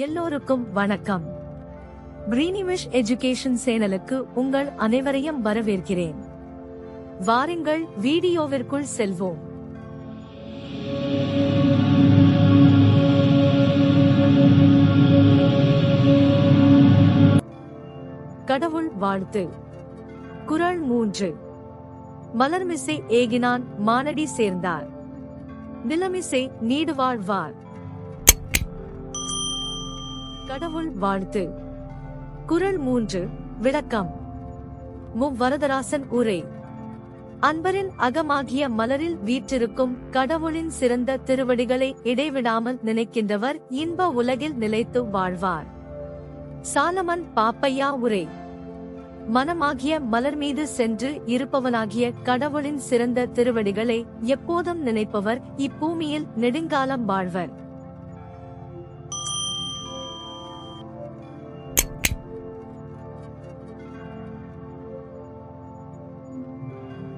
எல்லோருக்கும் வணக்கம். பிரீனிமிஷ் எஜுகேஷன் சேனலுக்கு உங்கள் அனைவரையும் வரவேற்கிறேன். வாருங்கள் வீடியோவிற்குள் செல்வோம். கடவுள் வாழ்த்து. குறள் 3. மலர்மிசை ஏகினான் மானடி சேர்ந்தார், நிலமிசை நீடுவாழ்வார். கடவுள் வாழ்த்து. குறள் 3. விளக்கம். வரதராசன் உரை. அன்பரின் அகமாகிய மலரில் வீற்றிருக்கும் கடவுளின் சிறந்த திருவடிகளை இடைவிடாமல் நினைக்கின்றவர் இன்ப உலகில் நிலைத்து வாழ்வார். சாலமன் பாப்பையா உரை. மனமாகிய மலர் மீது சென்று இருப்பவனாகிய கடவுளின் சிறந்த திருவடிகளை எப்போதும் நினைப்பவர் இப்பூமியில் நெடுங்காலம் வாழ்வர்.